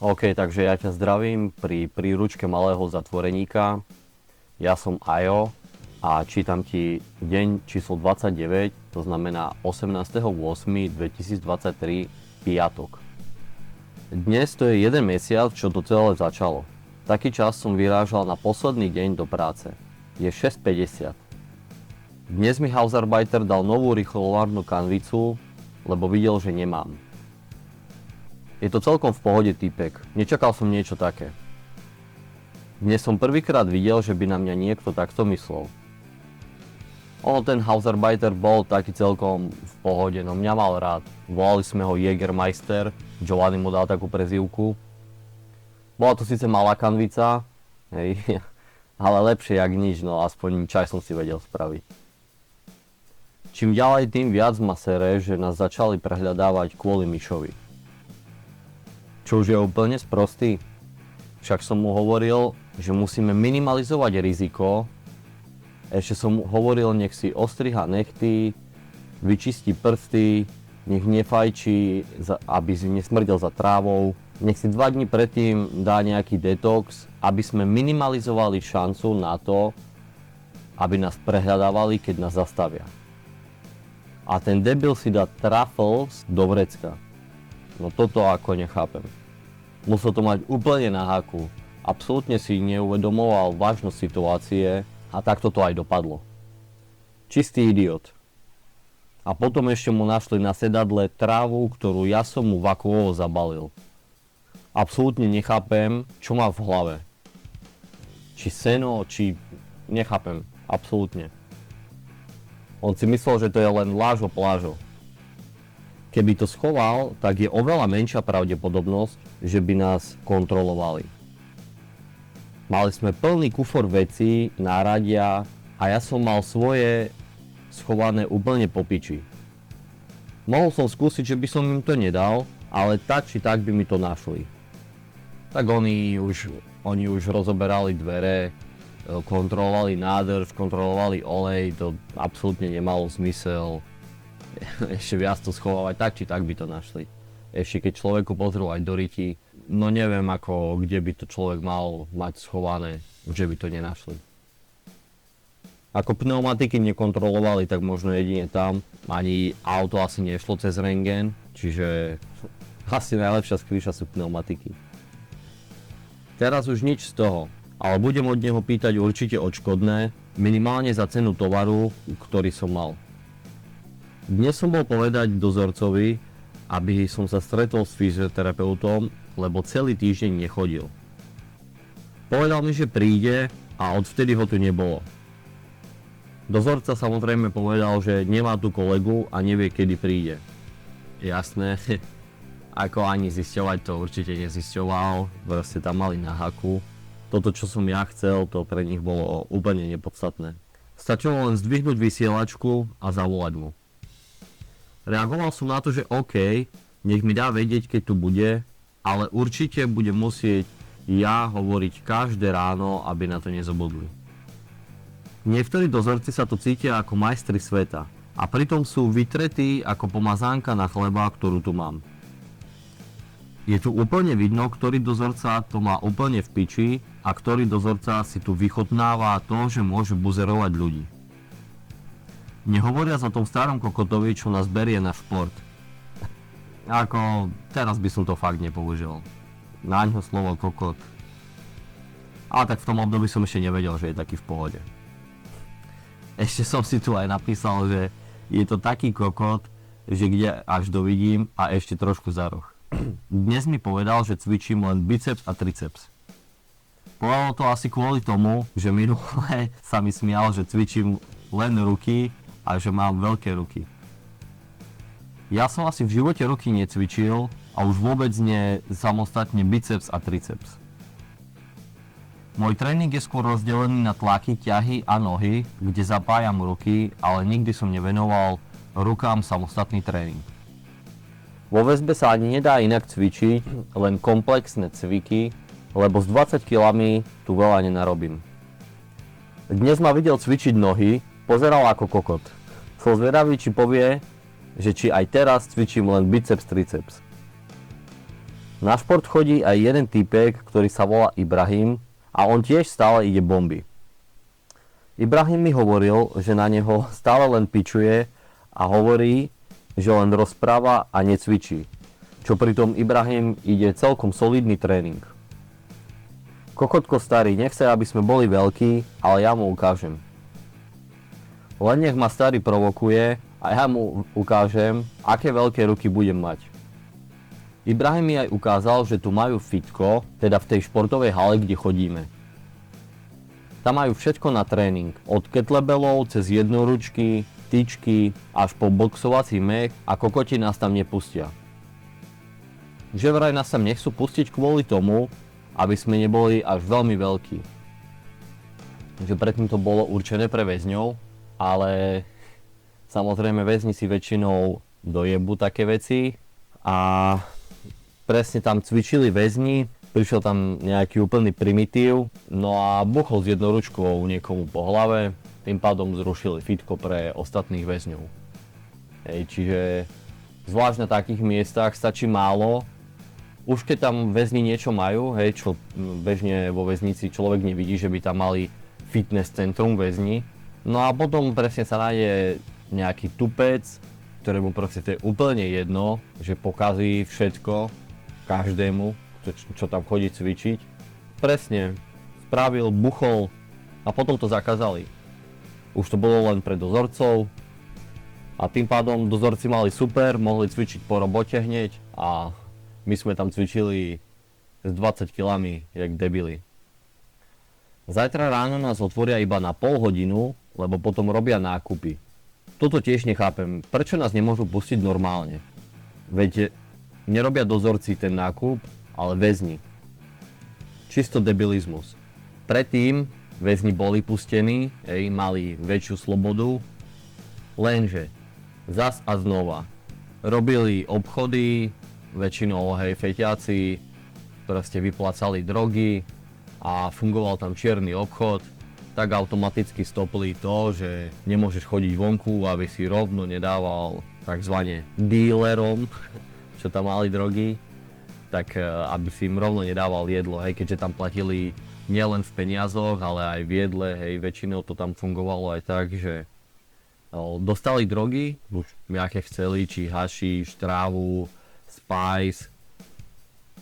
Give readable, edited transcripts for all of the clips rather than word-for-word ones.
OK, takže ja ťa zdravím pri príručke malého zatvoreníka. Ja som Ajo a čítam ti deň číslo 29, to znamená 18.8.2023, piatok. Dnes to je jeden mesiac, čo to celé začalo. Taký čas som vyrážal na posledný deň do práce. Je 6.50. Dnes mi Hausarbeiter dal novú rýchlovarnú kanvicu, lebo videl, že nemám. Je to celkom v pohode týpek, nečakal som niečo také. Dnes som prvýkrát videl, že by na mňa niekto takto myslel. Ten Hausarbeiter bol taký celkom v pohode, no mňa mal rád. Volali sme ho Jägermeister, Giovanni mu dal takú prezývku. Bola to síce malá kanvica, hej, ale lepšie jak nič, no aspoň čaj som si vedel spraviť. Čím ďalej, tým viac ma sere, že nás začali prehľadávať kvôli Mišovi. Čo už je úplne sprostý. Však som mu hovoril, že musíme minimalizovať riziko. Ešte som mu hovoril, nech si ostriha nechty, vyčistí prsty, nech nefajčí, aby si nesmrdel za trávou. Nech si 2 dní predtým dá nejaký detox, aby sme minimalizovali šancu na to, aby nás prehľadávali, keď nás zastavia. A ten debil si dá truffles do vrecka. No toto ako nechápem. Musel to mať úplne na haku. Absolútne si neuvedomoval vážnosť situácie a takto to aj dopadlo. Čistý idiot. A potom ešte mu našli na sedadle trávu, ktorú ja som mu vakuovo zabalil. Absolútne nechápem, čo má v hlave. Či seno, či... nechápem. Absolútne. On si myslel, že to je len lážo plážo. Keby to schoval, tak je oveľa menšia pravdepodobnosť, že by nás kontrolovali. Mali sme plný kufor vecí, náradia a ja som mal svoje schované úplne po piči. Mohol som skúsiť, že by som im to nedal, ale tak či tak by mi to našli. Tak oni už rozoberali dvere, kontrolovali nádrž, kontrolovali olej, to absolútne nemalo zmysel. Ešte viac to schovávať, tak či tak by to našli. Ešte keď človeku pozrú aj do ryti, no neviem ako, kde by to človek mal mať schované, že by to nenašli. Ako pneumatiky nekontrolovali, tak možno jedine tam, ani auto asi nešlo cez rentgen, čiže asi najlepšia skrýša sú pneumatiky. Teraz už nič z toho, ale budem od neho pýtať určite odškodné, minimálne za cenu tovaru, ktorý som mal. Dnes som bol povedať dozorcovi, aby som sa stretol s fyzioterapeutom, lebo celý týždeň nechodil. Povedal mi, že príde a odvtedy ho tu nebolo. Dozorca samozrejme povedal, že nemá tu kolegu a nevie, kedy príde. Jasné, ako ani zisťovať to určite nezisťoval, proste tam mali na haku. Toto, čo som ja chcel, to pre nich bolo úplne nepodstatné. Stačilo len zdvihnúť vysielačku a zavolať mu. Reagoval som na to, že OK, nech mi dá vedieť, keď tu bude, ale určite budem musieť ja hovoriť každé ráno, aby na to nezabudli. Niektorí dozorci sa tu cítia ako majstri sveta a pritom sú vytretí ako pomazánka na chleba, ktorú tu mám. Je tu úplne vidno, ktorý dozorca to má úplne v piči a ktorý dozorca si tu vychutnáva to, že môže buzerovať ľudí. Nehovoriac o tom starom kokotovi, čo nás berie na šport. Ako, teraz by som to fakt nepoužil. Naňho slovo kokot. Ale tak v tom období som ešte nevedel, že je taký v pohode. Ešte som si tu aj napísal, že je to taký kokot, že kde až dovidím a ešte trošku za roh. Dnes mi povedal, že cvičím len biceps a triceps. Povedal to asi kvôli tomu, že minule sa mi smial, že cvičím len ruky a že mám veľké ruky. Ja som asi v živote ruky necvičil a už vôbec nie samostatne biceps a triceps. Môj tréning je skôr rozdelený na tlaky, ťahy a nohy, kde zapájam ruky, ale nikdy som nevenoval rukám samostatný tréning. Vo väzbe sa ani nedá inak cvičiť, len komplexné cviky, lebo s 20 kilami tu veľa nenarobím. Dnes ma videl cvičiť nohy, pozeral ako kokot. Som zvedavý, či povie, že či aj teraz cvičím len biceps, triceps. Na šport chodí aj jeden typek, ktorý sa volá Ibrahim a on tiež stále ide bomby. Ibrahim mi hovoril, že na neho stále len pičuje a hovorí, že len rozpráva a necvičí. Čo pritom Ibrahim ide celkom solidný tréning. Kokotko starý, nechce, aby sme boli veľkí, ale ja mu ukážem. Len nech ma starý provokuje a ja mu ukážem, aké veľké ruky budem mať. Ibrahim mi aj ukázal, že tu majú fitko, teda v tej športovej hale, kde chodíme. Tam majú všetko na tréning, od kettlebellov cez jednoručky, tyčky, až po boxovací mech a kokoti nás tam nepustia. Že vraj nás tam nechcú pustiť kvôli tomu, aby sme neboli až veľmi veľkí. Že predtým to bolo určené pre väzňov, ale samozrejme väzni si väčšinou dojebu také veci a presne tam cvičili väzni, prišiel tam nejaký úplný primitív, no a buchol s jednoručkou niekomu po hlave, tým pádom zrušili fitko pre ostatných väzňov. Čiže zvlášť na takých miestach stačí málo, už keď tam väzni niečo majú, čo bežne vo väznici človek nevidí, že by tam mali fitness centrum väzni, no a potom presne sa nájde nejaký tupec, ktorému proste to je úplne jedno, že pokazí všetko každému, čo tam chodí cvičiť. Presne, spravil, buchol a potom to zakázali. Už to bolo len pre dozorcov a tým pádom dozorci mali super, mohli cvičiť po robote hneď a my sme tam cvičili s 20 kilami, jak debili. Zajtra ráno nás otvoria iba na pol hodinu, lebo potom robia nákupy. Toto tiež nechápem, prečo nás nemôžu pustiť normálne. Veď nerobia dozorci ten nákup, ale väzni. Čisto debilizmus. Predtým väzni boli pustení, mali väčšiu slobodu, lenže zas a znova robili obchody, väčšinou feťáci, proste vyplácali drogy a fungoval tam čierny obchod, tak automaticky stopli to, že nemôžeš chodiť vonku, aby si rovno nedával takzvané dílerom, čo tam mali drogy, tak aby si im rovno nedával jedlo, keďže tam platili nielen v peniazoch, ale aj v jedle, väčšinou to tam fungovalo aj tak, že dostali drogy, už aké chceli, či hašiš, trávu, spice,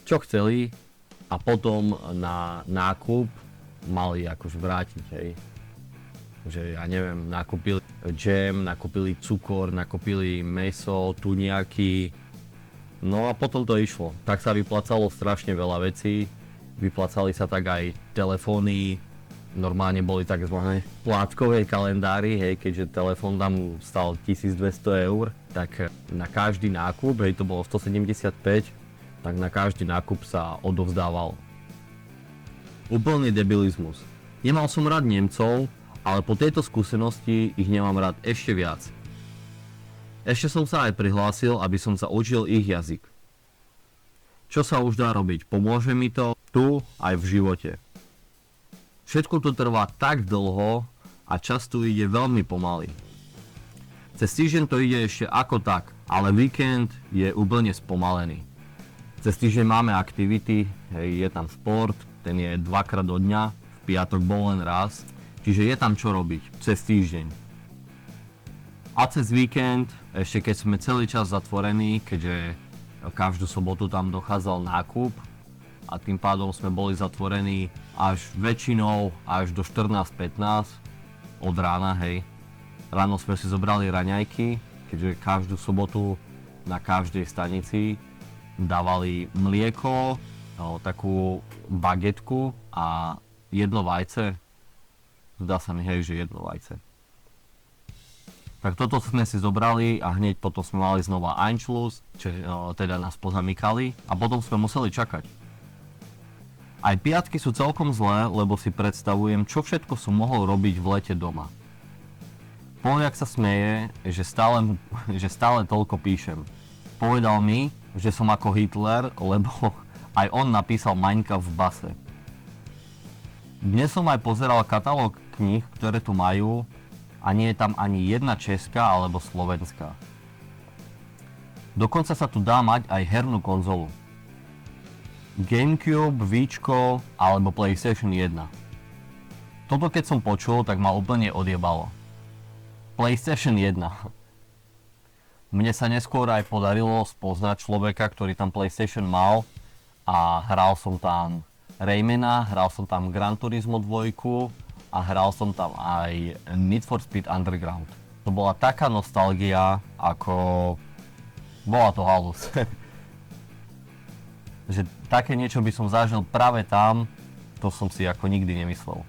čo chceli a potom na nákup mali akože vrátiť, Že ja neviem, nakúpili džem, nakúpili cukor, nakúpili mäso, tuniaky, no a potom to išlo. Tak sa vyplácalo strašne veľa vecí, vyplácali sa tak aj telefóny, normálne boli tzv. Plátkové kalendári, keďže telefón tam stal 1200 eur, tak na každý nákup, to bolo 175, tak na každý nákup sa odovzdával. Úplný debilizmus. Nemal som rád Nemcov, ale po tejto skúsenosti ich nemám rád ešte viac. Ešte som sa aj prihlásil, aby som sa učil ich jazyk. Čo sa už dá robiť? Pomôže mi to tu aj v živote. Všetko to trvá tak dlho a čas tu ide veľmi pomaly. Cez týždeň to ide ešte ako tak, ale víkend je úplne spomalený. Cez týždeň máme aktivity, je tam šport, ten je 2-krát do dňa, v piatok bol len raz, čiže je tam čo robiť cez týždeň. A cez víkend, ešte keď sme celý čas zatvorení, keďže každú sobotu tam dochádzal nákup a tým pádom sme boli zatvorení až väčšinou až do 14:15 od rána, Ráno sme si zobrali raňajky, keďže každú sobotu na každej stanici dávali mlieko, takú bagetku a jedno vajce. Zdá sa mi, že jedno vajce. Tak toto sme si zobrali a hneď potom sme mali znova Einschluss, teda nás pozamykali a potom sme museli čakať. Aj piatky sú celkom zlé, lebo si predstavujem, čo všetko som mohol robiť v lete doma. Poliak sa smeje, že stále toľko píšem. Povedal mi, že som ako Hitler, lebo aj on napísal Mein Kampf v base. Dnes som aj pozeral katalóg kníh, ktoré tu majú a nie je tam ani jedna česká alebo slovenská. Dokonca sa tu dá mať aj hernú konzolu. GameCube, Víčko alebo PlayStation 1. Toto keď som počul, tak ma úplne odjebalo. PlayStation 1. Mne sa neskôr aj podarilo spoznať človeka, ktorý tam PlayStation mal a hral som tam Raymana, hral som tam Gran Turismo 2 a hral som tam aj Need for Speed Underground. To bola taká nostalgia, ako bola to halus. Že také niečo by som zažil práve tam, to som si ako nikdy nemyslel.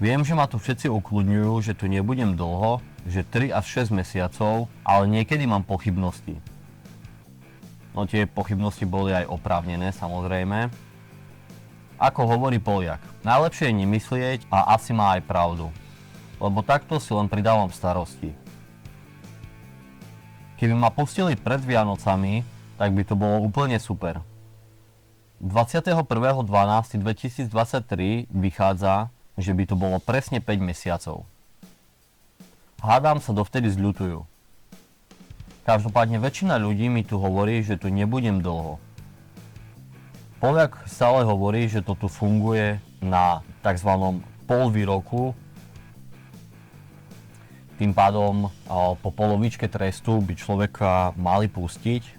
Viem, že ma tu všetci ukľudňujú, že tu nebudem dlho, že 3 až 6 mesiacov, ale niekedy mám pochybnosti. No tie pochybnosti boli aj oprávnené, samozrejme. Ako hovorí Poliak, najlepšie je nemyslieť a asi má aj pravdu. Lebo takto si len pridávam starosti. Keby ma pustili pred Vianocami, tak by to bolo úplne super. 21.12.2023 vychádza, že by to bolo presne 5 mesiacov. Hádam sa dovtedy zľutujú. Každopádne väčšina ľudí mi tu hovorí, že tu nebudem dlho. Poliak stále hovorí, že to tu funguje na tzv. Polvýroku. Tým pádom po polovičke trestu by človeka mali pustiť.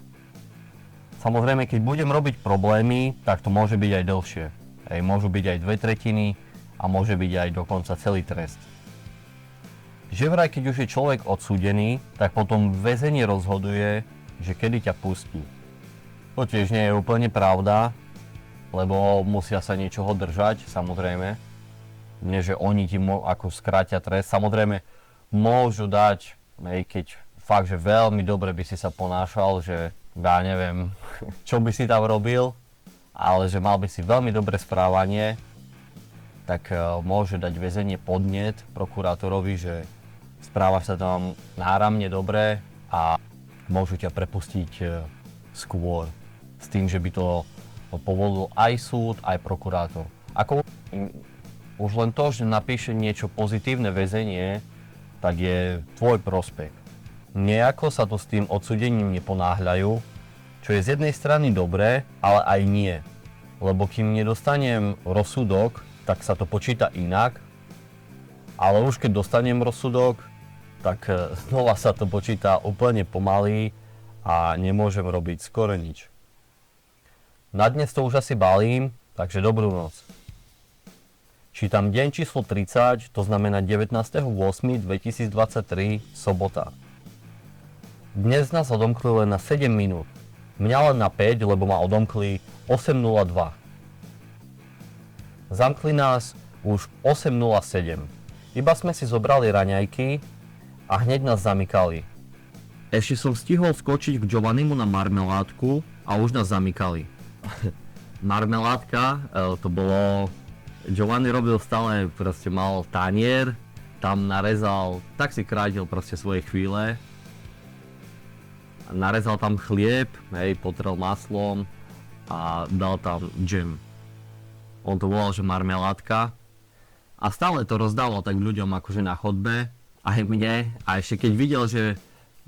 Samozrejme, keď budem robiť problémy, tak to môže byť aj dlhšie. Môžu byť aj 2/3 a môže byť aj dokonca celý trest. Že vraj, keď už je človek odsúdený, tak potom väzenie rozhoduje, že kedy ťa pustí. To tiež nie je úplne pravda, lebo musia sa niečoho držať, samozrejme. Nie, že oni ti ako skrátia trest. Samozrejme, môžu dať, keď fakt, že veľmi dobre by si sa ponášal, že ja neviem, čo by si tam robil, ale že mal by si veľmi dobré správanie, tak môže dať väzenie podnet prokurátorovi, že správaš sa tam náramne dobre a môžu ťa prepustiť skôr. S tým, že by to povolil aj súd, aj prokurátor. Ako už len to, že napíše niečo pozitívne väzenie, tak je tvoj prospech. Nejako sa to s tým odsúdením neponáhľajú, čo je z jednej strany dobré, ale aj nie. Lebo kým nedostanem rozsudok, tak sa to počíta inak, ale už keď dostanem rozsudok, tak znova sa to počíta úplne pomaly a nemôžem robiť skoro nič. Na dnes to už asi balím, takže dobrú noc. Čítam deň číslo 30, to znamená 19.8.2023, sobota. Dnes nás odomkli len na 7 minút. Mňa len na 5, lebo ma odomkli 8.02. Zamkli nás už 8.07. Iba sme si zobrali raňajky a hneď nás zamykali. Ešte som stihol skočiť k Giovannimu na marmeládku a už nás zamykali. Marmeládka, to bolo... Giovanni robil stále, proste mal tanier, tam narezal, tak si krátil proste svoje chvíle. Narezal tam chlieb, potrel maslom a dal tam džem. On to volal, že marmeládka. A stále to rozdával tak ľuďom akože na chodbe, aj mne. A ešte keď videl, že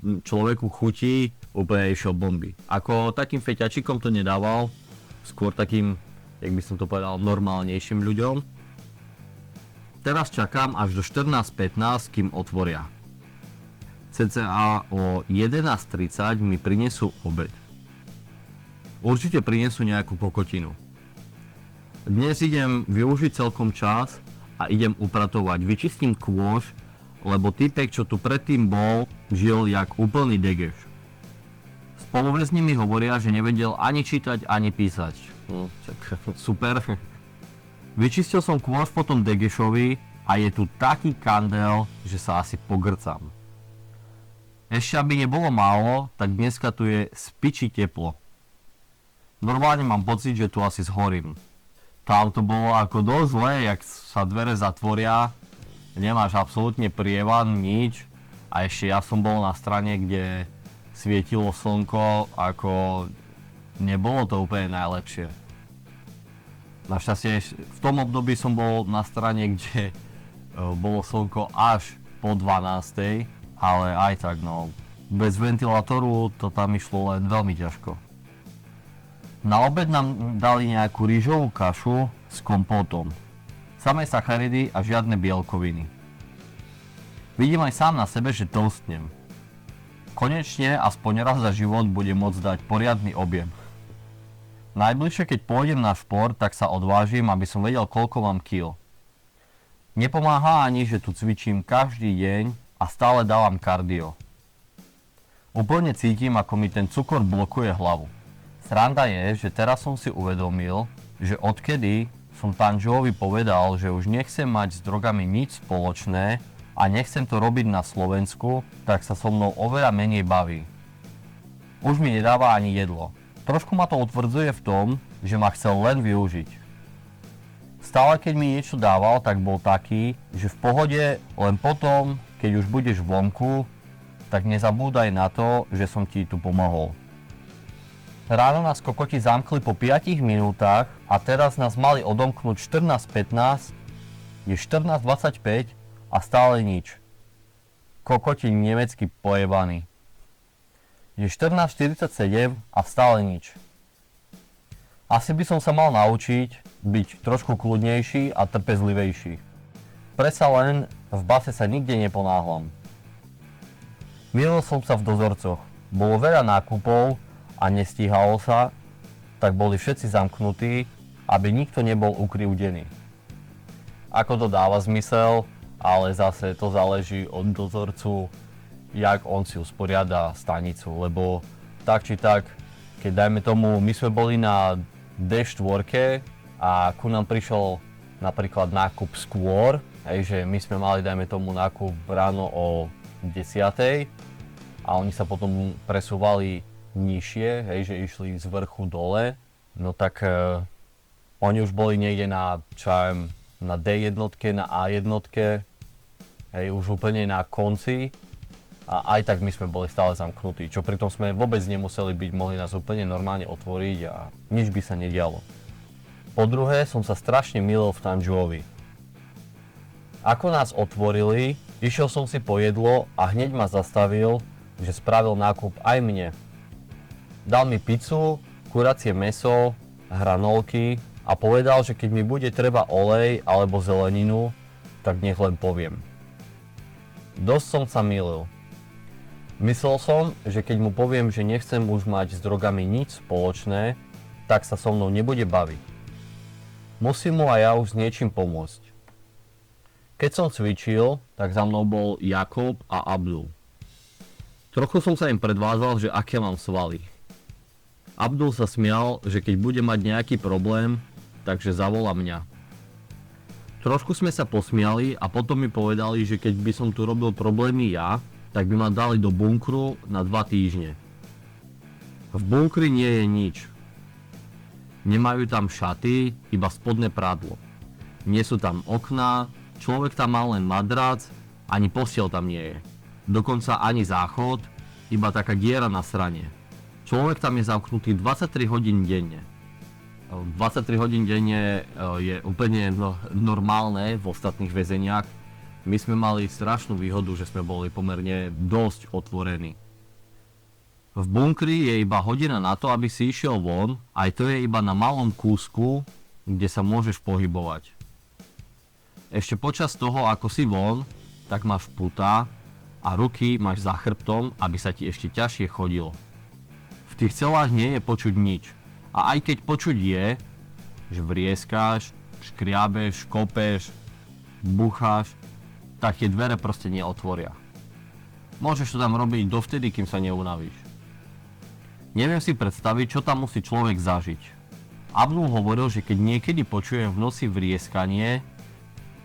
človeku chutí, úplne išiel bomby. Ako takým feťačikom to nedával, skôr takým, jak by som to povedal, normálnejším ľuďom. Teraz čakám až do 14.15, kým otvoria. Cca o 11.30 mi prinesú obed. Určite prinesú nejakú kokotinu. Dnes idem využiť celkom čas a idem upratovať. Vyčistím kôš, lebo typek, čo tu predtým bol, žil jak úplný degeš. Spoluväzni mi hovoria, že nevedel ani čítať, ani písať. Super. Vyčistil som kôš po tom degešovi a je tu taký kandel, že sa asi pogrcam. Ešte aby nebolo málo, tak dneska tu je spiči teplo. Normálne mám pocit, že tu asi zhorím. Tam to bolo ako dosť zlé, jak sa dvere zatvoria, nemáš absolútne prievan, nič. A ešte ja som bol na strane, kde svietilo slnko, ako nebolo to úplne najlepšie. Našťastie v tom období som bol na strane, kde bolo slnko až po 12. Ale aj tak no, bez ventilátoru to tam išlo len veľmi ťažko. Na obed nám dali nejakú rýžovú kašu s kompótom. Samé sacharidy a žiadne bielkoviny. Vidím aj sám na sebe, že tlstnem. Konečne aspoň raz za život budem môcť dať poriadny objem. Najbližšie, keď pôjdem na šport, tak sa odvážim, aby som vedel, koľko mám kil. Nepomáha ani, že tu cvičím každý deň a stále dávam kardio. Úplne cítim, ako mi ten cukor blokuje hlavu. Sranda je, že teraz som si uvedomil, že odkedy som Tanžovi povedal, že už nechcem mať s drogami nič spoločné a nechcem to robiť na Slovensku, tak sa so mnou oveľa menej baví. Už mi nedáva ani jedlo. Trošku ma to utvrdzuje v tom, že ma chcel len využiť. Stále keď mi niečo dával, tak bol taký, že v pohode, len potom, keď už budeš vonku, tak nezabúdaj na to, že som ti tu pomohol. Ráno nás kokoti zamkli po 5 minútach a teraz nás mali odomknúť 14:15, je 14:25 a stále nič. Kokoti nemecky pojebaní. Je 14:47 a stále nič. Asi by som sa mal naučiť byť trošku kľudnejší a trpezlivejší. Predsa len v base sa nikde neponáhlam. Milil som sa v dozorcoch. Bolo veľa nákupov a nestíhalo sa, tak boli všetci zamknutí, aby nikto nebol ukrivdený. Ako to dáva zmysel, ale zase to záleží od dozorcu, jak on si usporiada stanicu, lebo tak či tak, keď dajme tomu, my sme boli na D4 a ku nám prišiel napríklad nákup skôr, že my sme mali, dajme tomu, nákup ráno o 10:00 a oni sa potom presúvali nižšie, že išli z vrchu dole, no tak oni už boli niekde na, na D1, na A1, už úplne na konci a aj tak my sme boli stále zamknutí, čo pritom sme vôbec nemuseli byť, mohli nás úplne normálne otvoriť a nič by sa nedialo. Po druhé som sa strašne milil v Tanžuovi. Ako nás otvorili, išiel som si po jedlo a hneď ma zastavil, že spravil nákup aj mne. Dal mi pizzu, kuracie mäso, hranolky a povedal, že keď mi bude treba olej alebo zeleninu, tak nech len poviem. Dosť som sa mýlil. Myslel som, že keď mu poviem, že nechcem už mať s drogami nič spoločné, tak sa so mnou nebude baviť. Musím mu aj ja už s niečím pomôcť. Keď som cvičil, tak za mnou bol Jakub a Abdul. Trochu som sa im predvádzal, že aké mám svaly. Abdul sa smial, že keď bude mať nejaký problém, takže zavolá mňa. Trošku sme sa posmiali a potom mi povedali, že keď by som tu robil problémy ja, tak by ma dali do bunkru na 2 týždne. V bunkri nie je nič. Nemajú tam šaty, iba spodné prádlo. Nie sú tam okná, človek tam má len madrac, ani postiel tam nie je. Dokonca ani záchod, iba taká diera na strane. Človek tam je zamknutý 23 hodín denne. 23 hodín denne je úplne normálne v ostatných väzeniach. My sme mali strašnú výhodu, že sme boli pomerne dosť otvorení. V bunkri je iba hodina na to, aby si išiel von, aj to je iba na malom kúsku, kde sa môžeš pohybovať. Ešte počas toho, ako si von, tak máš puta a ruky máš za chrbtom, aby sa ti ešte ťažšie chodilo. V tých celách nie je počuť nič. A aj keď počuť je, že vrieskáš, škriabeš, kopeš, bucháš, tak tie dvere proste neotvoria. Môžeš to tam robiť dovtedy, kým sa neunavíš. Neviem si predstaviť, čo tam musí človek zažiť. Abdul hovoril, že keď niekedy počujem v noci vrieskanie,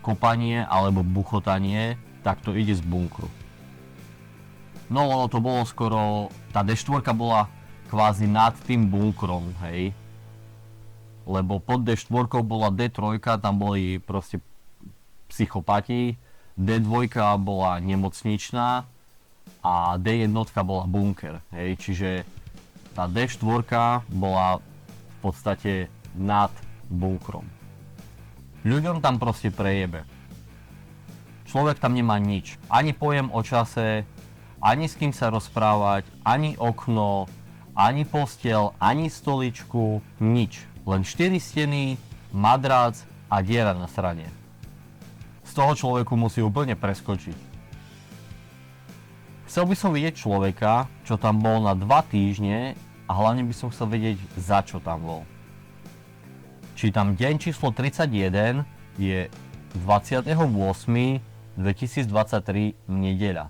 kopanie alebo buchotanie, tak to ide z bunkru. No ono to bolo skoro, tá D4 bola kvázi nad tým bunkrom, hej. Lebo pod D4 bola D3, tam boli proste psychopati, D2 bola nemocničná a D1 bola bunker, hej. Čiže tá D4 bola v podstate nad bunkrom. Ľuďom tam proste prejebe. Človek tam nemá nič. Ani pojem o čase, ani s kým sa rozprávať, ani okno, Ani posteľ, ani stoličku, nič. Len 4 steny, madrac a diera na strane. Z toho človeku musí úplne preskočiť. Chcel by som vidieť človeka, čo tam bol na 2 týždne a hlavne by som chcel vedieť, za čo tam bol. Či tam deň číslo 31 je 28.2023 nedeľa.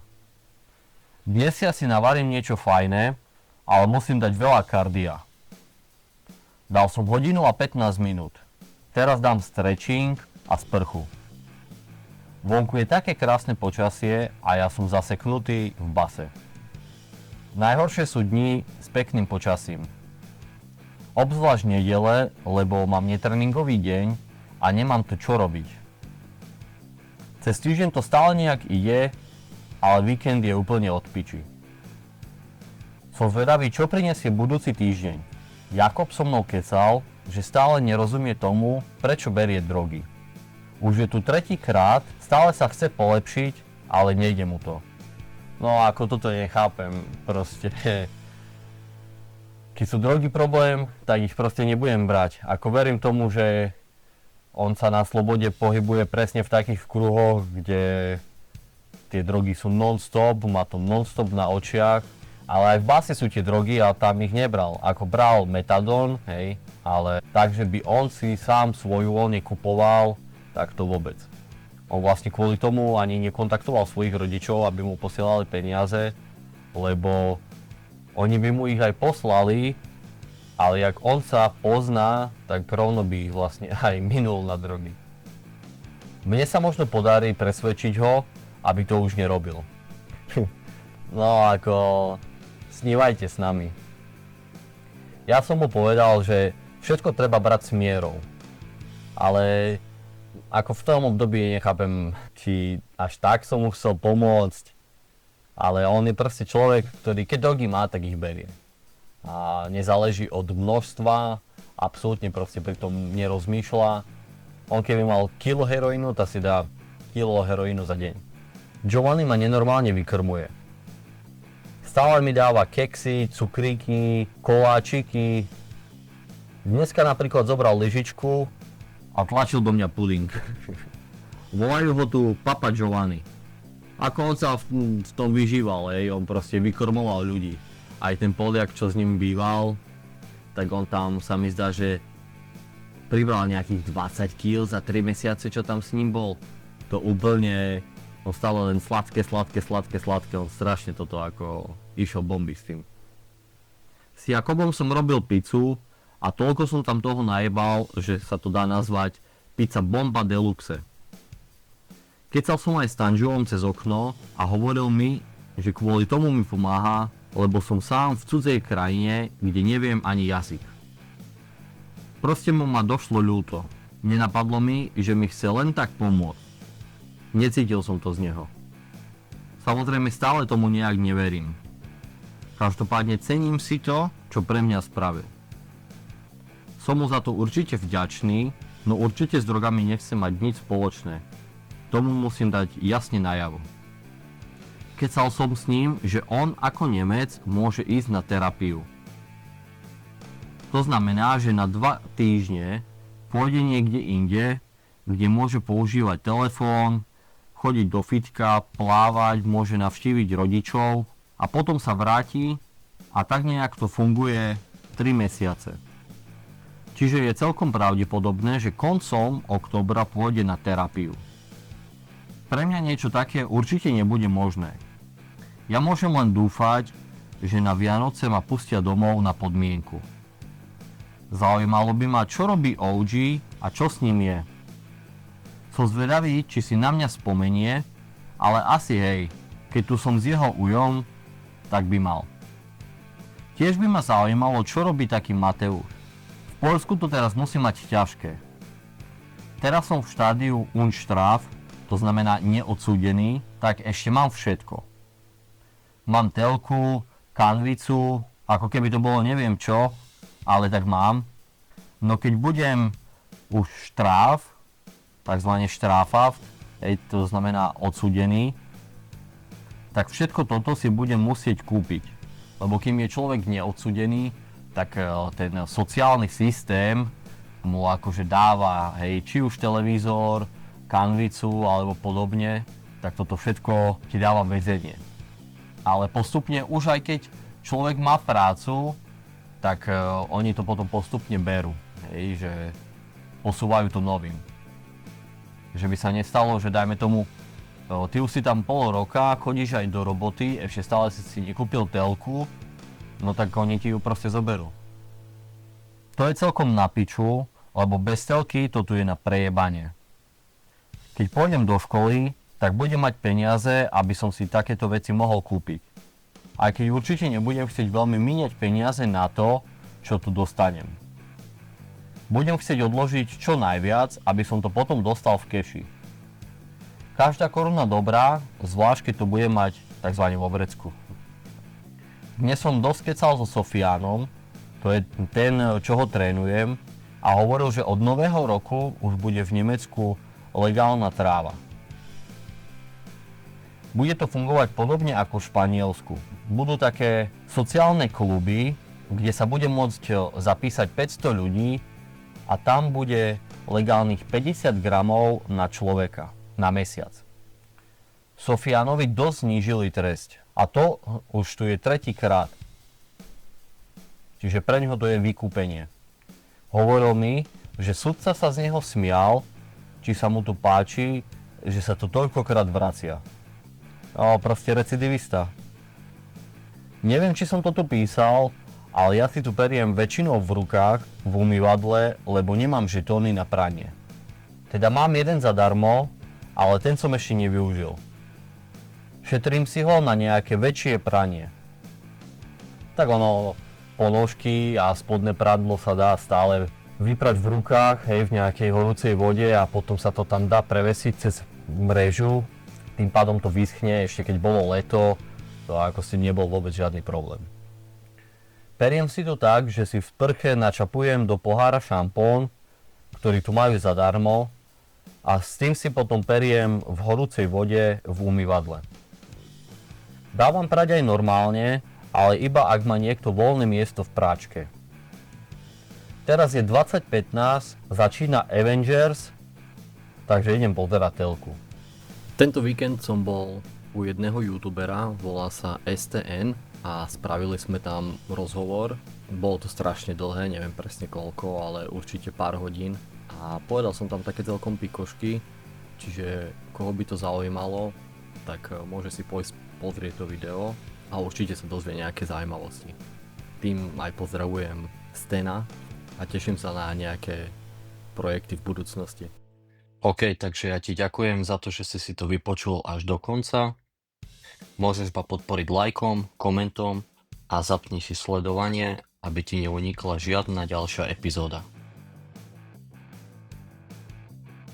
Dnes si asi navarím niečo fajné, ale musím dať veľa kardia. Dal som 1 hodinu a 15 minút. Teraz dám stretching a sprchu. Vonku je také krásne počasie a ja som zaseknutý v base. Najhoršie sú dni s pekným počasím. Obzvlášť nedele, lebo mám netréningový deň a nemám tu čo robiť. Cez týždeň to stále nejak ide, ale víkend je úplne od piči. Som zvedavý, čo prinesie budúci týždeň. Jakob so mnou kecal, že stále nerozumie tomu, prečo berie drogy. Už je tu 3. krát, stále sa chce polepšiť, ale nejde mu to. No ako toto nechápem, proste. Keď sú drogy problém, tak ich proste nebudem brať. Ako verím tomu, že on sa na slobode pohybuje presne v takých kruhoch, kde tie drogy sú non-stop, má to non-stop na očiach. Ale aj v base sú tie drogy a tam ich nebral. Ako bral metadón, hej, ale tak, že by on si sám svoju voľne kupoval, tak to vôbec. On vlastne kvôli tomu ani nekontaktoval svojich rodičov, aby mu posielali peniaze, lebo oni by mu ich aj poslali, ale jak on sa pozná, tak rovno by ich vlastne aj minul na drogy. Mne sa možno podarí presvedčiť ho, aby to už nerobil. No ako... snívajte s nami. Ja som mu povedal, že všetko treba brať s mierou. Ale ako v tom období nechápem, či až tak som mu chcel pomôcť. Ale on je proste človek, ktorý keď drogy má, tak ich berie. A nezáleží od množstva, absolútne proste pri tom nerozmýšľa. On keby mal kilo heroínu, tak si dá kilo heroínu za deň. Giovanni ma nenormálne vykrmuje. Stále mi dáva keksy, cukríky, koláčiky. Dneska napríklad zobral lyžičku a tlačil do mňa puding. Volajú ho tu Papa Giovanni. Ako on sa v tom vyžíval, on proste vykrmoval ľudí. Aj ten Poliak, čo s ním býval, tak on tam sa mi zdá, že pribral nejakých 20 kg za 3 mesiace, čo tam s ním bol. To úplne... On stále len sladké, on strašne toto ako išiel bomby s tým. S Jakobom som robil pizzu a toľko som tam toho najebal, že sa to dá nazvať pizza bomba deluxe. Kecal som aj s Tanžuom cez okno a hovoril mi, že kvôli tomu mi pomáha, lebo som sám v cudzej krajine, kde neviem ani jazyk. Proste mu ma došlo ľúto. Nenapadlo mi, že mi chce len tak pomôcť. Necítil som to z neho. Samozrejme stále tomu nejak neverím. Každopádne cením si to, čo pre mňa spravil. Som mu za to určite vďačný, no určite s drogami nechcem mať nič spoločné. Tomu musím dať jasne najavo. Kecal som s ním, že on ako Nemec môže ísť na terapiu. To znamená, že na 2 týždne pôjde niekde inde, kde môže používať telefón, chodiť do fitka, plávať, môže navštíviť rodičov a potom sa vráti a tak nejak to funguje 3 mesiace. Čiže je celkom pravdepodobné, že koncom októbra pôjde na terapiu. Pre mňa niečo také určite nebude možné. Ja môžem len dúfať, že na Vianoce ma pustia domov na podmienku. Zaujímalo by ma, čo robí OG a čo s ním je. Som zvedavý, či si na mňa spomenie, ale asi hej, keď tu som s jeho ujom, tak by mal. Tiež by ma zaujímalo, čo robí taký Mateusz. V Poľsku to teraz musí mať ťažké. Teraz som v štádiu Unstraf, to znamená neodsúdený, tak ešte mám všetko. Mám telku, kanvicu, ako keby to bolo neviem čo, ale tak mám. No keď budem už štráf, takzvané štráfaft, to znamená odsúdený, tak všetko toto si budem musieť kúpiť. Lebo kým je človek neodsudený, tak ten sociálny systém mu akože dáva, hej, či už televízor, kanvicu alebo podobne, tak toto všetko ti dáva väzenie. Ale postupne, už aj keď človek má prácu, tak oni to potom postupne berú, hej, že posúvajú to novým. Že by sa nestalo, že dajme tomu, ty už si tam pol roka, chodíš aj do roboty, ešte stále si nekúpil telku, no tak oni ti ju proste zoberú. To je celkom na piču, lebo bez telky to tu je na prejebanie. Keď pôjdem do školy, tak budem mať peniaze, aby som si takéto veci mohol kúpiť. Aj keď určite nebudem chcieť veľmi míňať peniaze na to, čo tu dostanem. Budem chcieť odložiť čo najviac, aby som to potom dostal v keši. Každá koruna dobrá, zvlášť keď to bude mať tzv. Vo vrecku. Dnes som dosť kecal so Sofiánom, to je ten, čo ho trénujem, a hovoril, že od nového roku už bude v Nemecku legálna tráva. Bude to fungovať podobne ako v Španielsku. Budú také sociálne kluby, kde sa bude môcť zapísať 500 ľudí a tam bude legálnych 50 gramov na človeka na mesiac. Sofiánovi dosť znížili trest a to už tu je tretíkrát. Čiže pre neho to je vykúpenie. Hovoril mi, že sudca sa z neho smial, či sa mu tu páči, že sa to toľkokrát vracia. Proste recidivista. Neviem, či som to tu písal, ale ja si tu periem väčšinou v rukách, v umývadle, lebo nemám žetóny na pranie. Teda mám jeden zadarmo, ale ten som ešte nevyužil. Šetrím si ho na nejaké väčšie pranie. Tak ono, ponožky a spodné prádlo sa dá stále vyprať v rukách, hej, v nejakej horúcej vode a potom sa to tam dá prevesiť cez mrežu. Tým pádom to vyschne, ešte keď bolo leto, to ako si nebol vôbec žiadny problém. Periem si to tak, že si v sprche načapujem do pohára šampón, ktorý tu majú zadarmo, a s tým si potom periem v horúcej vode v umývadle. Dávam prať aj normálne, ale iba ak má niekto voľné miesto v práčke. Teraz je 20:15, začína Avengers, takže idem pozerať telku. Tento víkend som bol u jedného youtubera, volá sa STN a spravili sme tam rozhovor. Bolo to strašne dlhé, neviem presne koľko, ale určite pár hodín. A povedal som tam také celkom pikošky, čiže koho by to zaujímalo, tak môže si pozrieť to video a určite sa dozvie nejaké zaujímavosti. Tým aj pozdravujem Stena a teším sa na nejaké projekty v budúcnosti. OK, takže ja ti ďakujem za to, že si to vypočul až do konca. Môžeš ma podporiť lajkom, komentom a zapni si sledovanie, aby ti neunikla žiadna ďalšia epizóda.